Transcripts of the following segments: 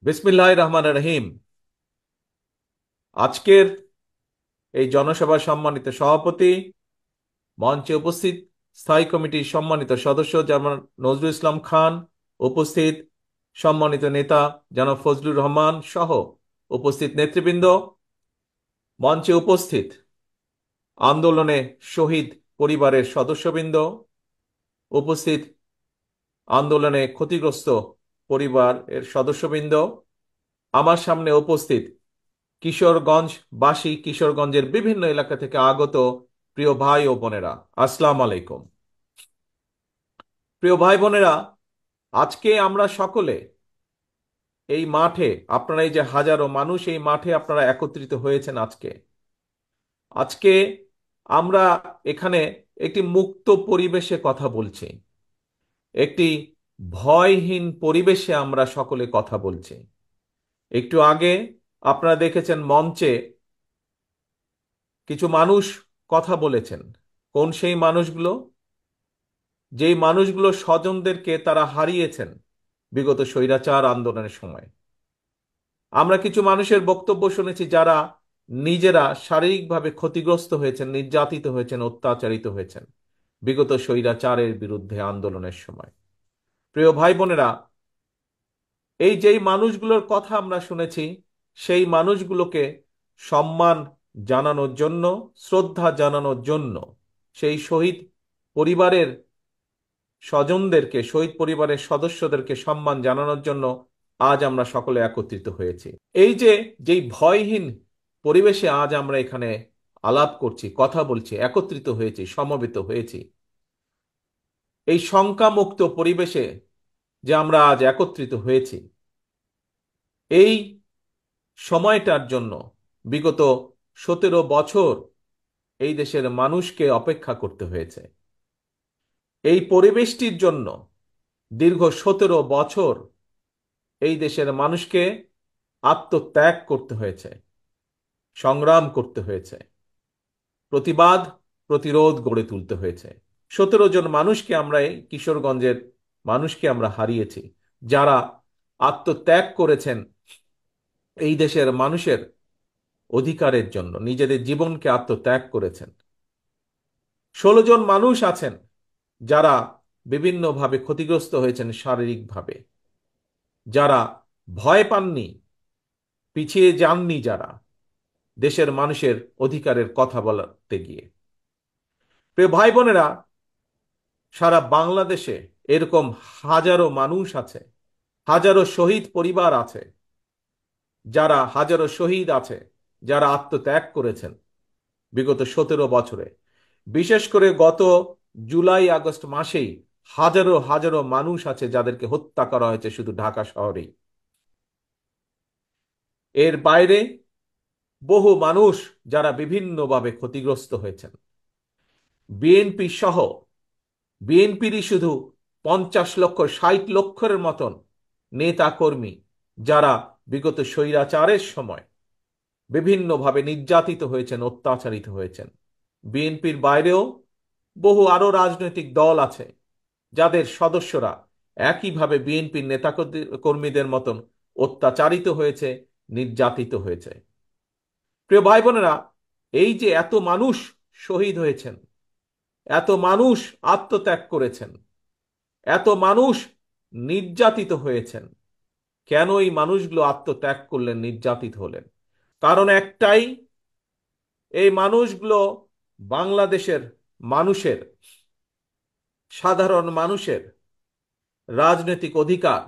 বিসমিল্লাহির রহমানির রহিম। আজকের এই জনসভার সম্মানিত সভাপতি, মঞ্চে উপস্থিত স্থায়ী কমিটির সম্মানিত সদস্য যেমন নজরুল ইসলাম খান, উপস্থিত সম্মানিত নেতা জনাব ফজলুর রহমান সহ উপস্থিত নেতৃবৃন্দ, মঞ্চে উপস্থিত আন্দোলনে শহীদ পরিবারের সদস্যবৃন্দ, উপস্থিত আন্দোলনে ক্ষতিগ্রস্ত পরিবারের সদস্যবৃন্দ, আমার সামনে উপস্থিত কিশোরগঞ্জবাসী, কিশোরগঞ্জের বিভিন্ন এলাকা থেকে আগত প্রিয় ভাই ও বোনেরা, আসসালামু আলাইকুম। প্রিয় ভাই বোনেরা, আজকে আমরা সকলে এই মাঠে, আপনারা এই যে হাজারো মানুষ এই মাঠে আপনারা একত্রিত হয়েছেন আজকে আজকে আমরা এখানে একটি মুক্ত পরিবেশে কথা বলছি, একটি ভয়হীন পরিবেশে আমরা সকলে কথা বলছি। একটু আগে আপনারা দেখেছেন মঞ্চে কিছু মানুষ কথা বলেছেন। কোন সেই মানুষগুলো? যেই মানুষগুলো স্বজনদেরকে তারা হারিয়েছেন বিগত স্বৈরাচার আন্দোলনের সময়। আমরা কিছু মানুষের বক্তব্য শুনেছি যারা নিজেরা শারীরিকভাবে ক্ষতিগ্রস্ত হয়েছেন, নির্যাতিত হয়েছেন, অত্যাচারিত হয়েছেন বিগত স্বৈরাচারের বিরুদ্ধে আন্দোলনের সময়। প্রিয় ভাই বোনেরা, এই যেই মানুষগুলোর কথা আমরা শুনেছি, সেই মানুষগুলোকে সম্মান জানানোর জন্য, শ্রদ্ধা জানানোর জন্য, সেই শহীদ পরিবারের স্বজনদেরকে, শহীদ পরিবারের সদস্যদেরকে সম্মান জানানোর জন্য আজ আমরা সকলে একত্রিত হয়েছি। এই যে যেই ভয়হীন পরিবেশে আজ আমরা এখানে আলাপ করছি, কথা বলছি, একত্রিত হয়েছি, সমবেত হয়েছি, এই শঙ্কামুক্ত পরিবেশে যে আমরা আজ একত্রিত হয়েছি, এই সময়টার জন্য বিগত 17 বছর এই দেশের মানুষকে অপেক্ষা করতে হয়েছে। এই পরিবেশটির জন্য দীর্ঘ 17 বছর এই দেশের মানুষকে আত্মত্যাগ করতে হয়েছে, সংগ্রাম করতে হয়েছে, প্রতিবাদ প্রতিরোধ গড়ে তুলতে হয়েছে। 17 জন মানুষকে আমরা, এই কিশোরগঞ্জের মানুষকে আমরা হারিয়েছি, যারা আত্মত্যাগ করেছেন এই দেশের মানুষের অধিকারের জন্য, নিজেদের জীবনকে আত্মত্যাগ করেছেন। 16 জন মানুষ আছেন যারা বিভিন্নভাবে ক্ষতিগ্রস্ত হয়েছেন শারীরিকভাবে, যারা ভয় পাননি, পিছিয়ে যাননি, যারা দেশের মানুষের অধিকারের কথা বলতে গিয়ে। প্রিয় ভাই বোনেরা, সারা বাংলাদেশে এরকম হাজারো মানুষ আছে, হাজারো শহীদ পরিবার আছে, যারা হাজারো শহীদ আছে, যারা আত্মত্যাগ করেছেন বিগত 17 বছরে। বিশেষ করে গত জুলাই আগস্ট মাসেই হাজারো হাজারো মানুষ আছে যাদেরকে হত্যা করা হয়েছে শুধু ঢাকা শহরেই। এর বাইরে বহু মানুষ যারা বিভিন্নভাবে ক্ষতিগ্রস্ত হয়েছেন। বিএনপি সহ, বিএনপিরই শুধু 50 লক্ষ, 60 লক্ষের মতন নেতা কর্মী যারা বিগত স্বৈরাচারের সময় বিভিন্নভাবে নির্যাতিত হয়েছেন, অত্যাচারিত হয়েছেন। বিএনপির বাইরেও বহু আরো রাজনৈতিক দল আছে যাদের সদস্যরা একইভাবে বিএনপির নেতা কর্মীদের মতন অত্যাচারিত হয়েছে, নির্যাতিত হয়েছে। প্রিয় ভাই বোনেরা, এই যে এত মানুষ শহীদ হয়েছেন, এত মানুষ আত্মত্যাগ করেছেন, এত মানুষ নির্যাতিত হয়েছেন, কেন এই মানুষগুলো আত্মত্যাগ করলেন, নির্যাতিত হলেন? কারণ একটাই, এই মানুষগুলো বাংলাদেশের মানুষের, সাধারণ মানুষের রাজনৈতিক অধিকার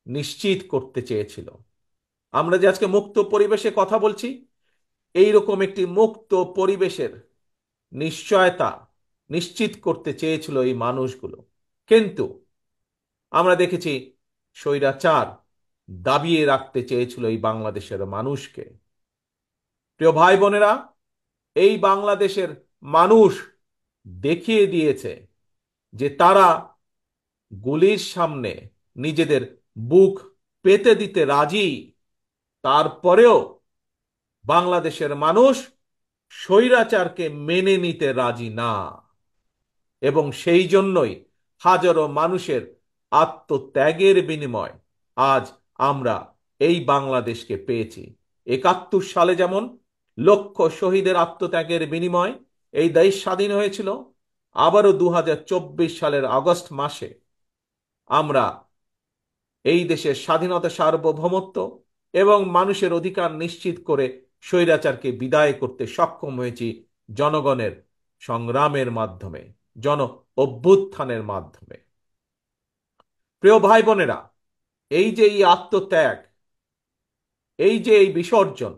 নিশ্চিত করতে চেয়েছিল। আমরা যে আজকে মুক্ত পরিবেশে কথা বলছি, এইরকম একটি মুক্ত পরিবেশের নিশ্চয়তা নিশ্চিত করতে চেয়েছিল এই মানুষগুলো। কিন্তু আমরা দেখেছি স্বৈরাচার দাবিয়ে রাখতে চেয়েছিল এই বাংলাদেশের মানুষকে। প্রিয় ভাই বোনেরা, এই বাংলাদেশের মানুষ দেখিয়ে দিয়েছে যে তারা গুলির সামনে নিজেদের বুক পেতে দিতে রাজি, তারপরেও বাংলাদেশের মানুষ স্বৈরাচারকে মেনে নিতে রাজি না। এবং সেই জন্যই হাজারো মানুষের আত্মত্যাগের বিনিময় আজ আমরা এই বাংলাদেশকে পেয়েছি। ৭১ সালে যেমন লক্ষ শহীদের আত্মত্যাগের বিনিময় এই দেশ স্বাধীন হয়েছিল, আবারও 2024 সালের আগস্ট মাসে আমরা এই দেশের স্বাধীনতা, সার্বভৌমত্ব এবং মানুষের অধিকার নিশ্চিত করে স্বৈরাচারকে বিদায় করতে সক্ষম হয়েছি জনগণের সংগ্রামের মাধ্যমে, জন অভ্যুত্থানের মাধ্যমে। প্রিয় ভাই বোনেরা, এই যে এই আত্মত্যাগ, এই যে এই বিসর্জন,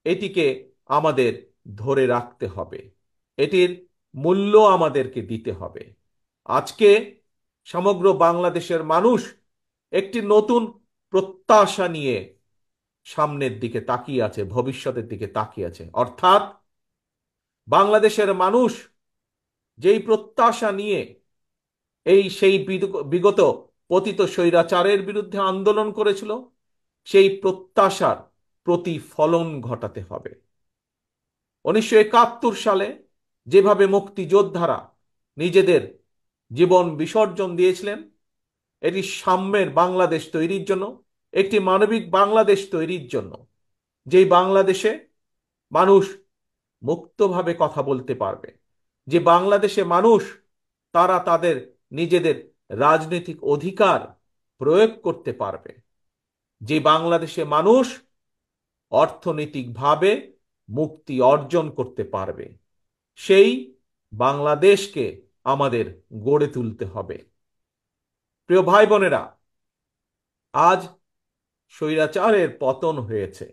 এটিকে আমাদের ধরে রাখতে হবে, এটির মূল্য আমাদেরকে দিতে হবে। আজকে সমগ্র বাংলাদেশের মানুষ একটি নতুন প্রত্যাশা নিয়ে সামনের দিকে তাকিয়ে আছে, ভবিষ্যতের দিকে তাকিয়ে আছে। অর্থাৎ বাংলাদেশের মানুষ যেই প্রত্যাশা নিয়ে সেই বিগত পতিত স্বৈরাচারের বিরুদ্ধে আন্দোলন করেছিল, সেই প্রত্যাশার প্রতিফলন ঘটাতে হবে। 1971 সালে যেভাবে মুক্তিযোদ্ধারা নিজেদের জীবন বিসর্জন দিয়েছিলেন, এটি সাম্যের বাংলাদেশ তৈরির জন্য, একটি মানবিক বাংলাদেশ তৈরির জন্য, যেই বাংলাদেশে মানুষ মুক্তভাবে কথা বলতে পারবে, যে বাংলাদেশে মানুষ তারা তাদের নিজেদের রাজনৈতিক অধিকার প্রয়োগ করতে পারবে, যে বাংলাদেশে মানুষ অর্থনৈতিকভাবে মুক্তি অর্জন করতে পারবে, সেই বাংলাদেশকে আমাদের গড়ে তুলতে হবে। প্রিয় ভাই বোনেরা, আজ স্বৈরাচারের পতন হয়েছে।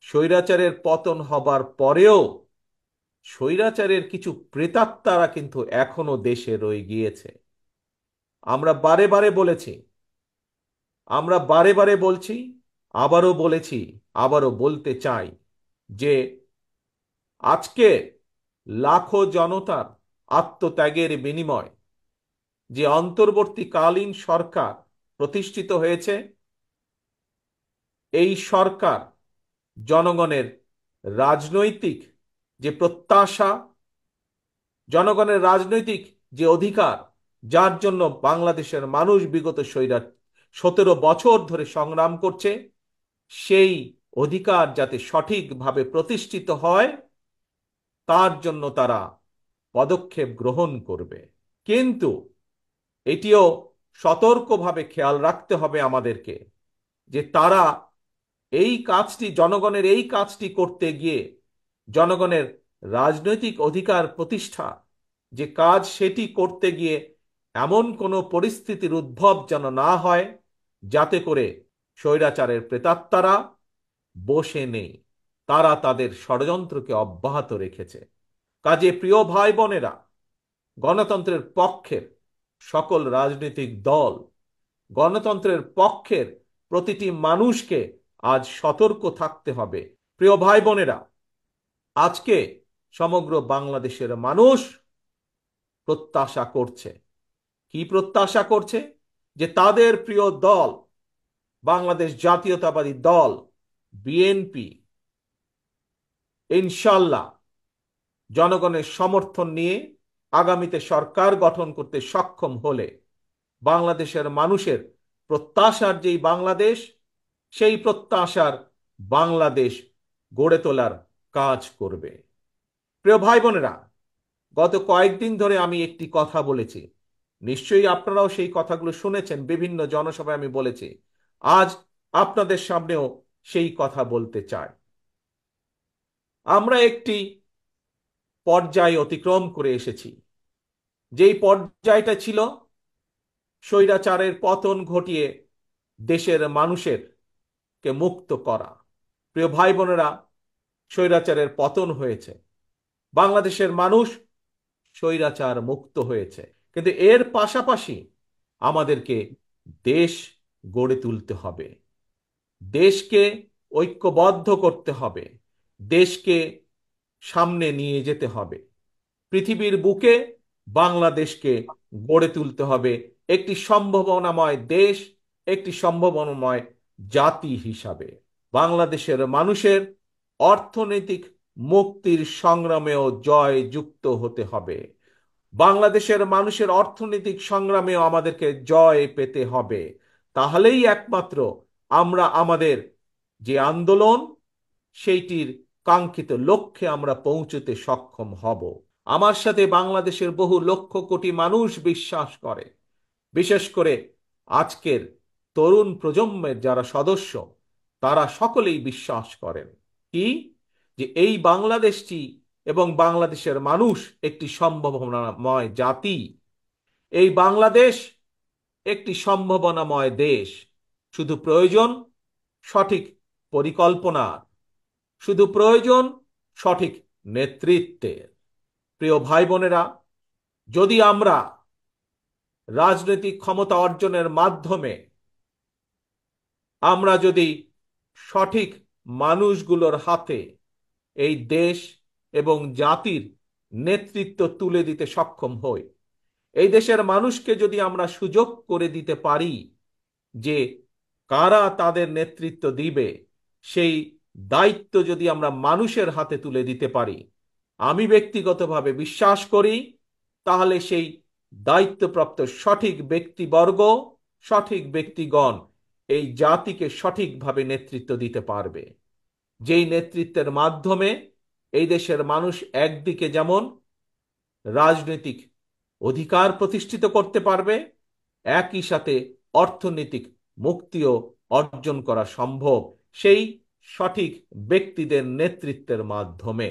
স্বৈরাচারের পতন হবার পরেও স্বৈরাচারের কিছু প্রেতাত্মারা কিন্তু এখনো দেশে রয়ে গিয়েছে। আমরা বারে বারে বলেছি, আমরা বারে বারে বলছি, আবারও বলেছি, আবারও বলতে চাই যে আজকে লাখো জনতার আত্মত্যাগের বিনিময় যে অন্তর্বর্তীকালীন সরকার প্রতিষ্ঠিত হয়েছে, এই সরকার জনগণের রাজনৈতিক যে প্রত্যাশা, জনগণের রাজনৈতিক যে অধিকার, যার জন্য বাংলাদেশের মানুষ বিগত 17 বছর ধরে সংগ্রাম করছে, সেই অধিকার যাতে সঠিকভাবে প্রতিষ্ঠিত হয় তার জন্য তারা পদক্ষেপ গ্রহণ করবে। কিন্তু এটিও সতর্কভাবে খেয়াল রাখতে হবে আমাদেরকে যে তারা এই কাজটি, জনগণের এই কাজটি করতে গিয়ে জনগণের রাজনৈতিক অধিকার প্রতিষ্ঠা যে কাজ, সেটি করতে গিয়ে এমন কোনো পরিস্থিতির উদ্ভব যেন না হয় যাতে করে স্বৈরাচারের প্রেতাত্মারা বসে নেই, তারা তাদের ষড়যন্ত্রকে অব্যাহত রেখেছে। কাজে প্রিয় ভাই বোনেরা, গণতন্ত্রের পক্ষের সকল রাজনৈতিক দল, গণতন্ত্রের পক্ষের প্রতিটি মানুষকে আজ সতর্ক থাকতে হবে। প্রিয় ভাই বোনেরা, আজকে সমগ্র বাংলাদেশের মানুষ প্রত্যাশা করছে, কি প্রত্যাশা করছে? যে তাদের প্রিয় দল বাংলাদেশ জাতীয়তাবাদী দল বিএনপি ইনশাল্লাহ জনগণের সমর্থন নিয়ে আগামীতে সরকার গঠন করতে সক্ষম হলে বাংলাদেশের মানুষের প্রত্যাশার যেই বাংলাদেশ, সেই প্রত্যাশার বাংলাদেশ গড়ে তোলার কাজ করবে। প্রিয় ভাই বোনেরা, গত কয়েকদিন ধরে আমি একটি কথা বলেছি, নিশ্চয়ই আপনারাও সেই কথাগুলো শুনেছেন, বিভিন্ন জনসভায় আমি বলেছি, আজ আপনাদের সামনেও সেই কথা বলতে চাই। আমরা একটি পর্যায় অতিক্রম করে এসেছি, যেই পর্যায়টা ছিল স্বৈরাচারের পতন ঘটিয়ে দেশের মানুষের কে মুক্ত করা। প্রিয় ভাই বোনেরা, স্বৈরাচারের পতন হয়েছে, বাংলাদেশের মানুষ স্বৈরাচার মুক্ত হয়েছে, কিন্তু এর পাশাপাশি আমাদেরকে দেশ গড়ে তুলতে হবে, দেশকে ঐক্যবদ্ধ করতে হবে, দেশকে সামনে নিয়ে যেতে হবে, পৃথিবীর বুকে বাংলাদেশকে গড়ে তুলতে হবে একটি সম্ভাবনাময় দেশ, একটি সম্ভাবনাময় জাতি হিসাবে। বাংলাদেশের মানুষের অর্থনৈতিক মুক্তির সংগ্রামেও জয় যুক্ত হতে হবে, বাংলাদেশের মানুষের অর্থনৈতিক সংগ্রামেও আমাদেরকে জয় পেতে হবে। তাহলেই একমাত্র আমরা আমাদের যে আন্দোলন সেইটির কাঙ্ক্ষিত লক্ষ্যে আমরা পৌঁছতে সক্ষম হব। আমার সাথে বাংলাদেশের বহু লক্ষ কোটি মানুষ বিশ্বাস করে, বিশেষ করে আজকের তরুণ প্রজন্মের যারা সদস্য, তারা সকলেই বিশ্বাস করেন কি, যে এই বাংলাদেশটি এবং বাংলাদেশের মানুষ একটি সম্ভাবনাময় জাতি। এই বাংলাদেশ একটি সম্ভাবনাময় দেশ। শুধু প্রয়োজন সঠিক পরিকল্পনা, শুধু প্রয়োজন সঠিক নেতৃত্বের। প্রিয় ভাই বোনেরা, যদি আমরা রাজনৈতিক ক্ষমতা অর্জনের মাধ্যমে আমরা যদি সঠিক মানুষগুলোর হাতে এই দেশ এবং জাতির নেতৃত্ব তুলে দিতে সক্ষম হই, এই দেশের মানুষকে যদি আমরা সুযোগ করে দিতে পারি যে কারা তাদের নেতৃত্ব দিবে, সেই দায়িত্ব যদি আমরা মানুষের হাতে তুলে দিতে পারি, আমি ব্যক্তিগতভাবে বিশ্বাস করি তাহলে সেই দায়িত্বপ্রাপ্ত সঠিক ব্যক্তিবর্গ, সঠিক ব্যক্তিগণ এই জাতিকে সঠিকভাবে নেতৃত্ব দিতে পারবে। যেই নেতৃত্বের মাধ্যমে এই দেশের মানুষ একদিকে যেমন রাজনৈতিক অধিকার প্রতিষ্ঠিত করতে পারবে, একই সাথে অর্থনৈতিক মুক্তিও অর্জন করা সম্ভব সেই সঠিক ব্যক্তিদের নেতৃত্বের মাধ্যমে।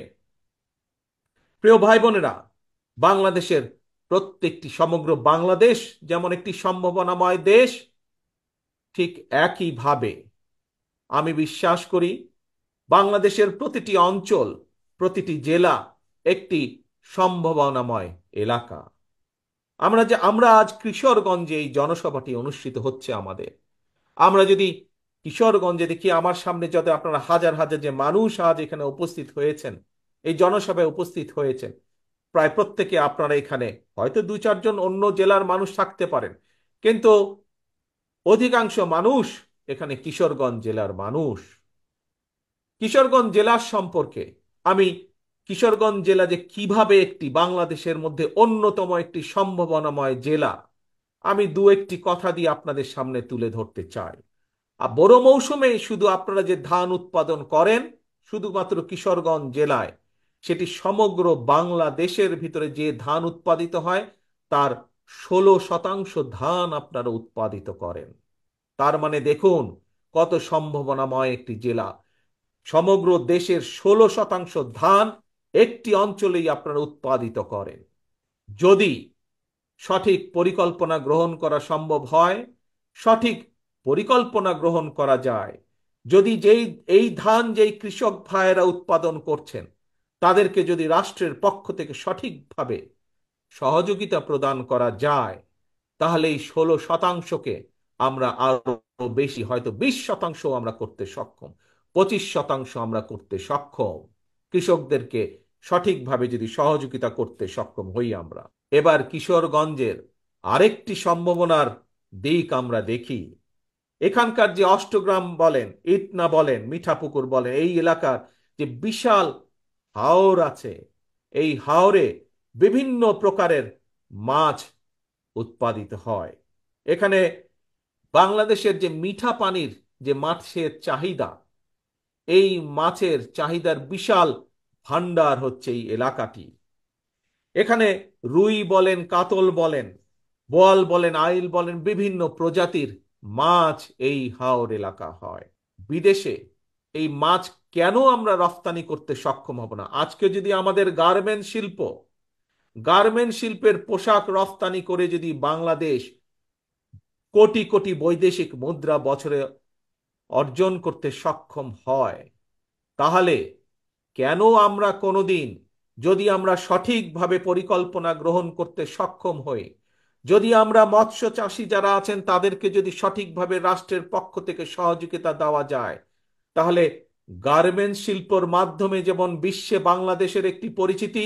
প্রিয় ভাই বোনেরা, বাংলাদেশের প্রত্যেকটি, সমগ্র বাংলাদেশ যেমন একটি সম্ভাবনাময় দেশ, ঠিক একইভাবে আমি বিশ্বাস করি বাংলাদেশের প্রতিটি অঞ্চল, প্রতিটি জেলা একটি সম্ভাবনাময় এলাকা। আমরা আজ কিশোরগঞ্জে এই জনসভাটি অনুষ্ঠিত হচ্ছে আমাদের। আমরা যদি কিশোরগঞ্জে দেখি, আমার সামনে যত আপনারা হাজার হাজার যে মানুষ আজ এখানে উপস্থিত হয়েছেন, এই জনসভায় উপস্থিত হয়েছেন, প্রায় প্রত্যেকে আপনারা এখানে, হয়তো দু চারজন অন্য জেলার মানুষ থাকতে পারেন, কিন্তু অধিকাংশ মানুষ এখানে কিশোরগঞ্জ জেলার মানুষ। কিশোরগঞ্জ জেলার সম্পর্কে আমি, কিশোরগঞ্জ জেলা যে কিভাবে একটি বাংলাদেশের মধ্যে অন্যতম একটি সম্ভাবনাময় জেলা, আমি দু একটি কথা দিয়ে আপনাদের সামনে তুলে ধরতে চাই। আর বড় মৌসুমে শুধু আপনারা যে ধান উৎপাদন করেন শুধুমাত্র কিশোরগঞ্জ জেলায়, সেটি সমগ্র বাংলাদেশের ভিতরে যে ধান উৎপাদিত হয় তার 16% ধান আপনারা উৎপাদিত করেন। তার মানে দেখুন কত সম্ভাবনাময় একটি জেলা। সমগ্র দেশের 16% ধান একটি অঞ্চলেই আপনারা উৎপাদিত করেন। যদি সঠিক পরিকল্পনা গ্রহণ করা সম্ভব হয়, সঠিক পরিকল্পনা গ্রহণ করা যায়, যদি এই ধান যেই কৃষক ভাইয়েরা উৎপাদন করছেন তাদেরকে যদি রাষ্ট্রের পক্ষ থেকে সঠিকভাবে সহযোগিতা প্রদান করা যায়, তাহলে এই 16%কে আমরা আরো বেশি, হয়তো 20% আমরা করতে সক্ষম, 25% আমরা করতে সক্ষম, কৃষকদেরকে সঠিকভাবে যদি সহযোগিতা করতে সক্ষম হই আমরা। এবার কিশোরগঞ্জের আরেকটি সম্ভাবনার দিক আমরা দেখি। এখানকার যে অষ্টগ্রাম বলেন, ইটনা বলেন, মিঠাপুকুর বলেন, এই এলাকার যে বিশাল হাওর আছে, এই হাওরে বিভিন্ন প্রকারের মাছ উৎপাদিত হয়। এখানে বাংলাদেশের যে মিঠা পানির যে মাছের চাহিদা, এই মাছের চাহিদার বিশাল ভান্ডার হচ্ছে এই এলাকাটি। এখানে রুই বলেন, কাতল বলেন, বোয়াল বলেন, আইল বলেন, বিভিন্ন প্রজাতির মাছ এই হাওর এলাকা হয়। বিদেশে এই মাছ কেন আমরা রফতানি করতে সক্ষম হব না? আজকে যদি আমাদের গার্মেন্ট শিল্পের পোশাক রফতানি করে যদি বাংলাদেশ কোটি কোটি বৈদেশিক মুদ্রা বছরে অর্জন করতে সক্ষম হয়, তাহলে কেন আমরা কোনোদিন, যদি আমরা সঠিকভাবে পরিকল্পনা গ্রহণ করতে সক্ষম হই, যদি আমরা মৎস্য চাষী যারা আছেন তাদেরকে যদি সঠিকভাবে রাষ্ট্রের পক্ষ থেকে সহযোগিতা দেওয়া যায়, তাহলে গার্মেন্টস শিল্পের মাধ্যমে যেমন বিশ্বে বাংলাদেশের একটি পরিচিতি,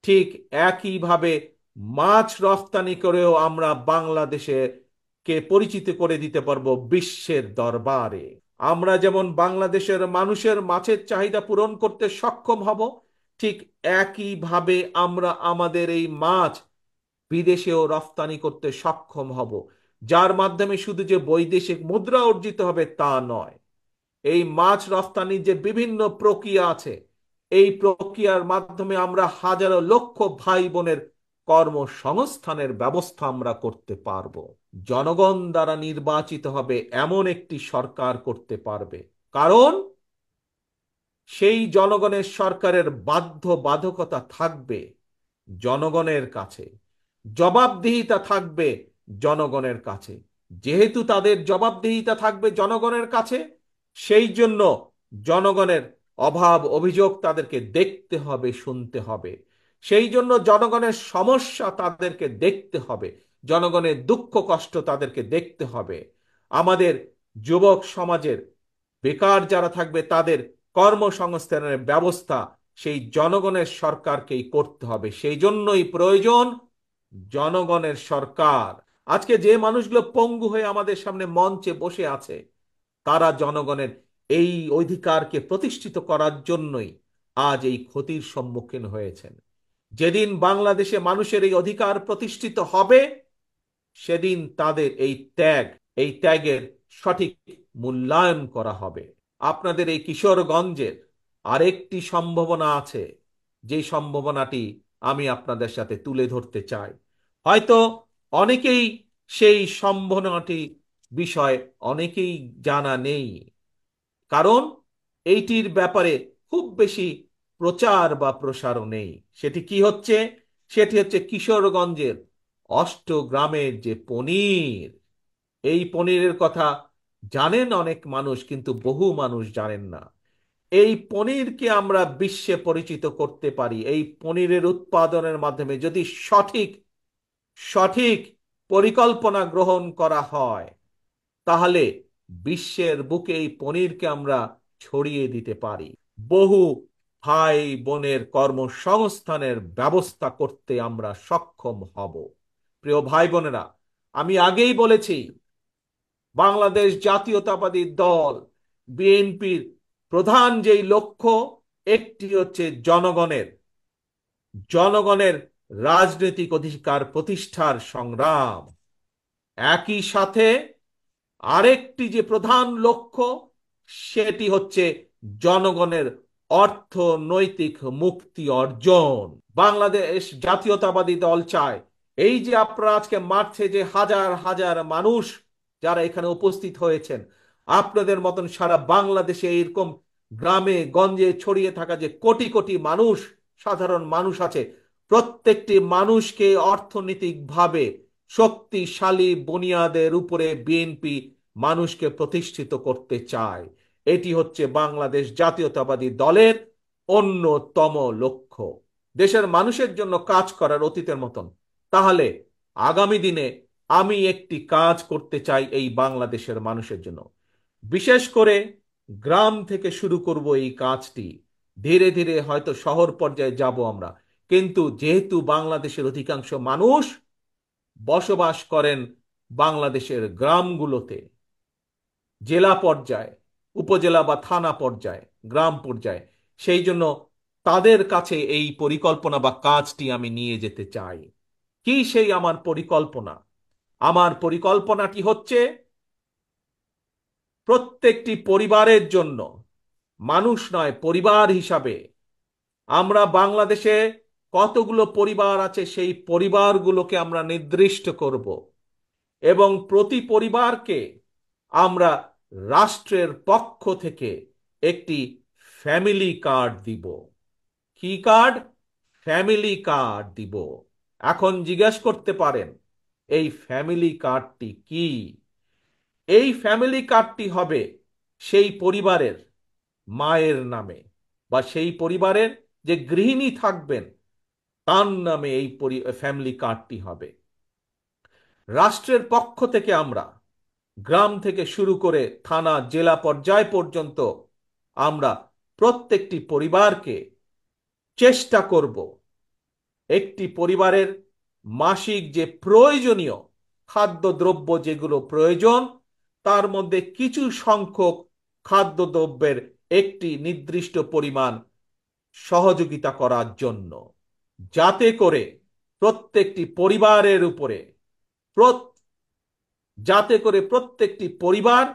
ঠিক একইভাবে মাছ রফতানি করেও আমরা বাংলাদেশে কে পরিচিত করে দিতে পারবো বিশ্বের দরবারে। আমরা যেমন বাংলাদেশের মানুষের মাছের চাহিদা পূরণ করতে সক্ষম হব, ঠিক একইভাবে আমরা আমাদের এই মাছ বিদেশেও রফতানি করতে সক্ষম হব। যার মাধ্যমে শুধু যে বৈদেশিক মুদ্রা অর্জিত হবে তা নয়, এই মাছ রফতানির যে বিভিন্ন প্রক্রিয়া আছে, এই প্রক্রিয়ার মাধ্যমে আমরা হাজারো লক্ষ ভাই বোনের কর্মসংস্থানের ব্যবস্থা আমরা করতে পারবো। জনগণ দ্বারা নির্বাচিত হবে এমন একটি সরকার করতে পারবে, কারণ সেই জনগণের সরকারের বাধ্যবাধকতা থাকবে জনগণের কাছে, জবাবদিহিতা থাকবে জনগণের কাছে। যেহেতু তাদের জবাবদিহিতা থাকবে জনগণের কাছে, সেই জন্য জনগণের অভাব অভিযোগ তাদেরকে দেখতে হবে, শুনতে হবে। সেই জন্য জনগণের সমস্যা তাদেরকে দেখতে হবে, জনগণের দুঃখ কষ্ট তাদেরকে দেখতে হবে। আমাদের যুবক সমাজের বেকার যারা থাকবে তাদের কর্মসংস্থানের ব্যবস্থা সেই জনগণের সরকারকেই করতে হবে। সেই জন্যই প্রয়োজন জনগণের সরকার। আজকে যে মানুষগুলো পঙ্গু হয়ে আমাদের সামনে মঞ্চে বসে আছে, তারা জনগণের এই অধিকারকে প্রতিষ্ঠিত করার জন্যই আজ এই ক্ষতির সম্মুখীন হয়েছেন। যেদিন বাংলাদেশে মানুষের এই অধিকার প্রতিষ্ঠিত হবে, সেদিন তাদের এই ত্যাগের সঠিক মূল্যায়ন করা হবে। আপনাদের এই কিশোরগঞ্জের আরেকটি সম্ভাবনা আছে, যে সম্ভাবনাটি আমি আপনাদের সাথে তুলে ধরতে চাই। হয়তো অনেকেই সেই সম্ভাবনাটি বিষয় অনেকেই জানা নেই, কারণ এইটির ব্যাপারে খুব বেশি প্রচার বা প্রসারও নেই। সেটি কি হচ্ছে? সেটি হচ্ছে কিশোরগঞ্জের অষ্টগ্রামের যে পনির। এই পনিরের কথা জানেন অনেক মানুষ, কিন্তু বহু মানুষ জানেন না। এই পনিরকে আমরা বিশ্বে পরিচিত করতে পারি এই পনিরের উৎপাদনের মাধ্যমে, যদি সঠিক সঠিক পরিকল্পনা গ্রহণ করা হয়, তাহলে বিশ্বের বুকে এই পনিরকে আমরা ছড়িয়ে দিতে পারি। বহু ভাই বোনের কর্মসংস্থানের ব্যবস্থা করতে আমরা সক্ষম হব। প্রিয় ভাই বোনেরা, আমি আগেই বলেছি, বাংলাদেশ জাতীয়তাবাদী দল বিএনপির প্রধান যেই লক্ষ্য, একটি হচ্ছে জনগণের জনগণের রাজনৈতিক অধিকার প্রতিষ্ঠার সংগ্রাম। একই সাথে আরেকটি যে প্রধান লক্ষ্য, সেটি হচ্ছে জনগণের অর্থনৈতিক মুক্তি অর্জন। বাংলাদেশ জাতীয়তাবাদী দল চায়, এই যে আপনারা আজকে মাঠে যে হাজার হাজার মানুষ যারা এখানে উপস্থিত হয়েছেন, আপনাদের মতন সারা বাংলাদেশে এরকম গ্রামে গঞ্জে ছড়িয়ে থাকা যে কোটি কোটি মানুষ, সাধারণ মানুষ আছে, প্রত্যেকটি মানুষকে অর্থনৈতিকভাবে শক্তিশালী বুনিয়াদের উপরে বিএনপি মানুষকে প্রতিষ্ঠিত করতে চায়। এটি হচ্ছে বাংলাদেশ জাতীয়তাবাদী দলের অন্যতম লক্ষ্য, দেশের মানুষের জন্য কাজ করার অতীতের মতন। তাহলে আগামী দিনে আমি একটি কাজ করতে চাই এই বাংলাদেশের মানুষের জন্য। বিশেষ করে গ্রাম থেকে শুরু করব এই কাজটি, ধীরে ধীরে হয়তো শহর পর্যায়ে যাব আমরা। কিন্তু যেহেতু বাংলাদেশের অধিকাংশ মানুষ বসবাস করেন বাংলাদেশের গ্রামগুলোতে, জেলা পর্যায়ে, উপজেলা বা থানা পর্যায়ে, গ্রাম পর্যায়ে, সেই জন্য তাদের কাছে এই পরিকল্পনা বা কাজটি আমি নিয়ে যেতে চাই। কি সেই আমার পরিকল্পনা? আমার পরিকল্পনাটি হচ্ছে প্রত্যেকটি পরিবারের জন্য, মানুষ নয়, পরিবার হিসাবে আমরা বাংলাদেশে কতগুলো পরিবার আছে সেই পরিবারগুলোকে আমরা নির্দিষ্ট করব, এবং প্রতি পরিবারকে আমরা রাষ্ট্রের পক্ষ থেকে একটি ফ্যামিলি কার্ড দিব। কি কার্ড? ফ্যামিলি কার্ড দিব। এখন জিজ্ঞেস করতে পারেন, এই ফ্যামিলি কার্ডটি কি? এই ফ্যামিলি কার্ডটি হবে সেই পরিবারের মায়ের নামে, বা সেই পরিবারের যে গৃহিণী থাকবেন তার নামে এই ফ্যামিলি কার্ডটি হবে। রাষ্ট্রের পক্ষ থেকে আমরা গ্রাম থেকে শুরু করে থানা জেলা পর্যায় পর্যন্ত আমরা প্রত্যেকটি পরিবারকে চেষ্টা করব একটি পরিবারের মাসিক যে প্রয়োজনীয় খাদ্যদ্রব্য যেগুলো প্রয়োজন, তার মধ্যে কিছু সংখ্যক খাদ্যদ্রব্যের একটি নির্দিষ্ট পরিমাণ সহযোগিতা করার জন্য, যাতে করে প্রত্যেকটি পরিবারের উপরে যাতে করে প্রত্যেকটি পরিবার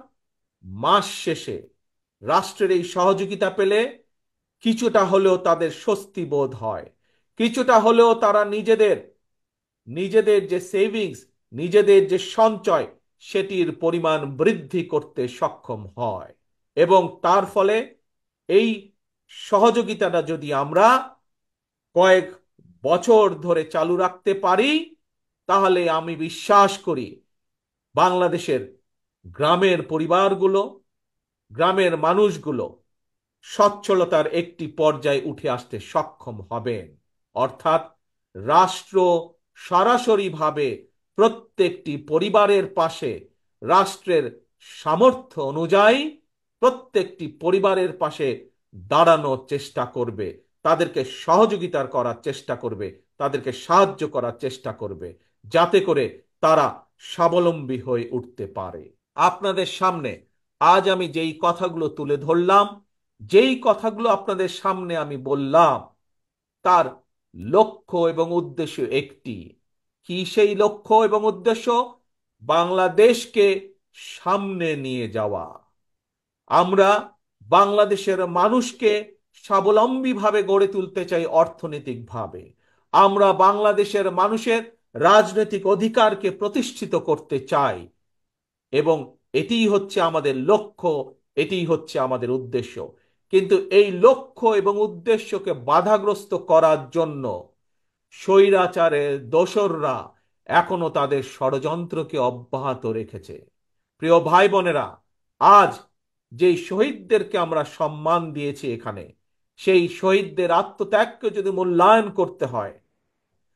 মাস শেষে রাষ্ট্রের এই সহযোগিতা পেলে কিছুটা হলেও তাদের স্বস্তি বোধ হয়, কিছুটা হলেও তারা নিজেদের নিজেদের যে সেভিংস, নিজেদের যে সঞ্চয়, সেটির পরিমাণ বৃদ্ধি করতে সক্ষম হয়। এবং তার ফলে এই সহযোগিতাটা যদি আমরা কয়েক বছর ধরে চালু রাখতে পারি, তাহলে আমি বিশ্বাস করি বাংলাদেশের গ্রামের পরিবারগুলো, গ্রামের মানুষগুলো সচ্ছলতার একটি পর্যায়ে উঠে আসতে সক্ষম হবেন। অর্থাৎ রাষ্ট্র সরাসরিভাবে প্রত্যেকটি পরিবারের পাশে, রাষ্ট্রের সামর্থ্য অনুযায়ী প্রত্যেকটি পরিবারের পাশে দাঁড়ানোর চেষ্টা করবে, তাদেরকে সহযোগিতা করার চেষ্টা করবে, তাদেরকে সাহায্য করার চেষ্টা করবে, যাতে করে তারা স্বাবলম্বী হয়ে উঠতে পারে। আপনাদের সামনে আজ আমি যেই কথাগুলো তুলে ধরলাম, যেই কথাগুলো আপনাদের সামনে আমি বললাম, তার লক্ষ্য এবং উদ্দেশ্য একটি। কি সেই লক্ষ্য এবং উদ্দেশ্য? বাংলাদেশকে সামনে নিয়ে যাওয়া। আমরা বাংলাদেশের মানুষকে স্বাবলম্বীভাবে গড়ে তুলতে চাই অর্থনৈতিকভাবে। আমরা বাংলাদেশের মানুষের রাজনৈতিক অধিকারকে প্রতিষ্ঠিত করতে চাই, এবং এটিই হচ্ছে আমাদের লক্ষ্য, এটিই হচ্ছে আমাদের উদ্দেশ্য। কিন্তু এই লক্ষ্য এবং উদ্দেশ্যকে বাধাগ্রস্ত করার জন্য স্বৈরাচারের দোসররা এখনো তাদের ষড়যন্ত্রকে অব্যাহত রেখেছে। প্রিয় ভাই বোনেরা, আজ যেই শহীদদেরকে আমরা সম্মান দিয়েছি এখানে, সেই শহীদদের আত্মত্যাগকে যদি মূল্যায়ন করতে হয়,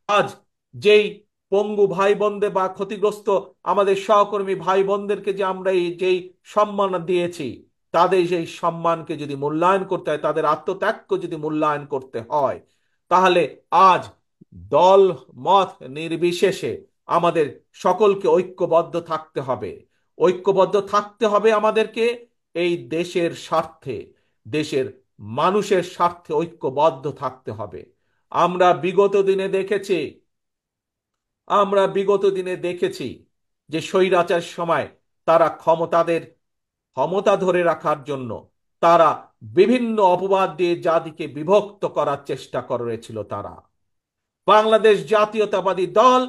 আজ যেই পঙ্গু ভাই বোনদের বা ক্ষতিগ্রস্ত আমাদের সহকর্মী ভাই বোনদেরকে যে আমরা এই যেই সম্মান দিয়েছি, তাদের সেই সম্মানকে যদি মূল্যায়ন করতে হয়, তাদের আত্মত্যাগকে যদি মূল্যায়ন করতে হয়, তাহলে আজ দল মত নির্বিশেষে আমাদের সকলকে ঐক্যবদ্ধ থাকতে হবে। ঐক্যবদ্ধ থাকতে হবে আমাদেরকে এই দেশের স্বার্থে, দেশের মানুষের স্বার্থে ঐক্যবদ্ধ থাকতে হবে। আমরা বিগত দিনে দেখেছি, আমরা বিগত দিনে দেখেছি যে স্বৈরাচার সময় তারা ক্ষমতা ধরে রাখার জন্য তারা বিভিন্ন অপবাদ দিয়ে জাতিকে বিভক্ত করার চেষ্টা করেছিল। তারা, বাংলাদেশ জাতীয়তাবাদী দল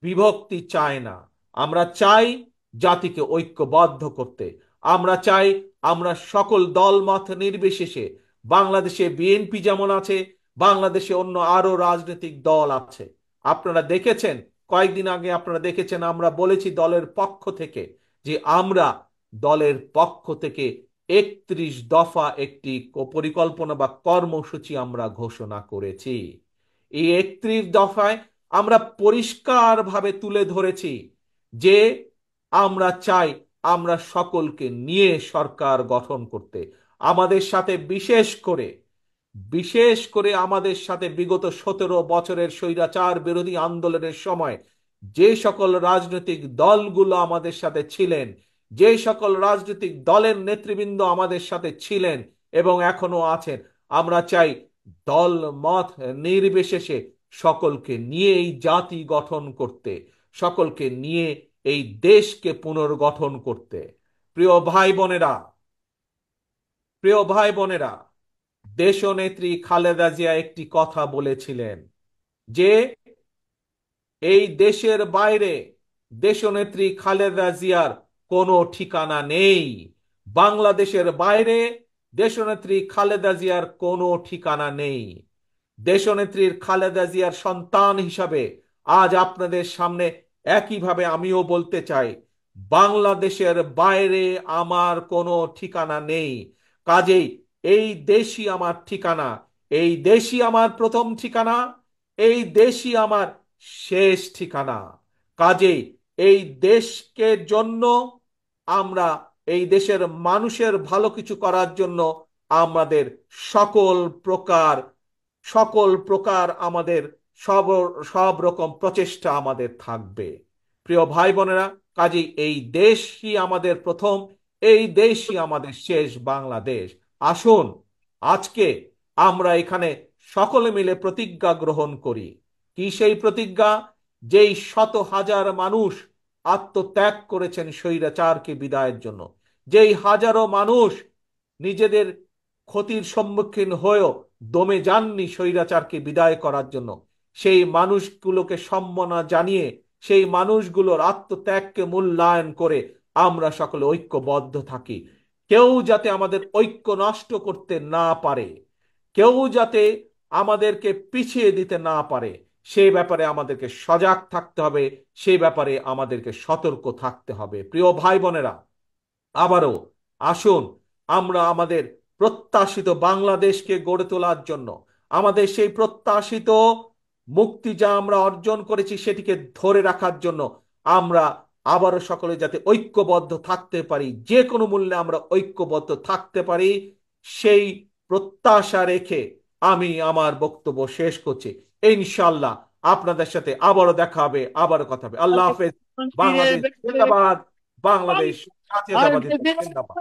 বিভক্তি চায় না। আমরা চাই জাতিকে ঐক্যবদ্ধ করতে। আমরা চাই আমরা সকল দলমত নির্বিশেষে, বাংলাদেশে বিএনপি যেমন আছে, বাংলাদেশে অন্য আরো রাজনৈতিক দল আছে। আপনারা দেখেছেন, কয়েকদিন আগে আপনারা দেখেছেন, আমরা বলেছি দলের পক্ষ থেকে যে আমরা দলের পক্ষ থেকে 31 দফা একটি পরিকল্পনা বা কর্মসূচি আমরা ঘোষণা করেছি। এই 31 দফায় আমরা পরিষ্কারভাবে তুলে ধরেছি যে আমরা চাই আমরা সকলকে নিয়ে সরকার গঠন করতে। আমাদের সাথে বিশেষ করে আমাদের সাথে বিগত 17 বছরের স্বৈরাচার বিরোধী আন্দোলনের সময় যে সকল রাজনৈতিক দলগুলো আমাদের সাথে ছিলেন, যে সকল রাজনৈতিক দলের নেতৃবৃন্দ আমাদের সাথে ছিলেন এবং এখনো আছেন, আমরা চাই দল মত নির্বিশেষে সকলকে নিয়ে এই জাতি গঠন করতে, সকলকে নিয়ে এই দেশকে পুনর্গঠন করতে। প্রিয় ভাই বোনেরা, প্রিয় ভাই বোনেরা, দেশনেত্রী খালেদা জিয়া একটি কথা বলেছিলেন যে এই দেশের বাইরে দেশনেত্রী খালেদা জিয়ার কোনো ঠিকানা নেই। বাংলাদেশের বাইরে দেশনেত্রী খালেদা জিয়ার কোনো ঠিকানা নেই। দেশনেত্রীর খালেদা জিয়ার সন্তান হিসাবে আজ আপনাদের সামনে একইভাবে আমিও বলতে চাই, বাংলাদেশের বাইরে আমার কোনো ঠিকানা নেই। কাজেই এই দেশই আমার ঠিকানা, এই দেশই আমার প্রথম ঠিকানা, এই দেশই আমার শেষ ঠিকানা। কাজেই এই দেশকে জন্য আমরা, এই দেশের মানুষের ভালো কিছু করার জন্য আমাদের সকল প্রকার সকল প্রকার আমাদের সব সব রকম প্রচেষ্টা আমাদের থাকবে। প্রিয় ভাই বোনেরা, কাজেই এই দেশই আমাদের প্রথম, এই দেশই আমাদের শেষ বাংলাদেশ। আসুন আজকে আমরা এখানে সকলে মিলে প্রতিজ্ঞা গ্রহণ করি। কি সেই প্রতিজ্ঞা? যেই শত হাজার মানুষ আত্মত্যাগ করেছেন স্বৈরাচারকে বিদায়ের জন্য। যেই হাজারো মানুষ নিজেদের ক্ষতির সম্মুখীন হয়েও দমে যাননি স্বৈরাচারকে বিদায় করার জন্য, সেই মানুষগুলোকে সম্মাননা জানিয়ে, সেই মানুষগুলোর আত্মত্যাগকে মূল্যায়ন করে আমরা সকলে ঐক্যবদ্ধ থাকি। কেউ যাতে আমাদের ঐক্য নষ্ট করতে না পারে, কেউ যাতে আমাদেরকে পিছিয়ে দিতে না পারে, সেই ব্যাপারে আমাদেরকে সজাগ থাকতে হবে, সেই ব্যাপারে আমাদেরকে সতর্ক থাকতে হবে। প্রিয় ভাই বোনেরা, আবারও আসুন আমরা আমাদের প্রত্যাশিত বাংলাদেশকে গড়ে তোলার জন্য, আমাদের সেই প্রত্যাশিত মুক্তি যা আমরা অর্জন করেছি সেটিকে ধরে রাখার জন্য আমরা আবারও সকলে যাতে ঐক্যবদ্ধ থাকতে পারি, যে কোনো মূল্যে আমরা ঐক্যবদ্ধ থাকতে পারি, সেই প্রত্যাশা রেখে আমি আমার বক্তব্য শেষ করছি। ইনশাল্লাহ আপনাদের সাথে আবারও দেখা হবে, আবারও কথা হবে। আল্লাহ হাফেজ। বাংলাদেশ জিন্দাবাদ। বাংলাদেশ জাতীয়তাবাদী দল জিন্দাবাদ।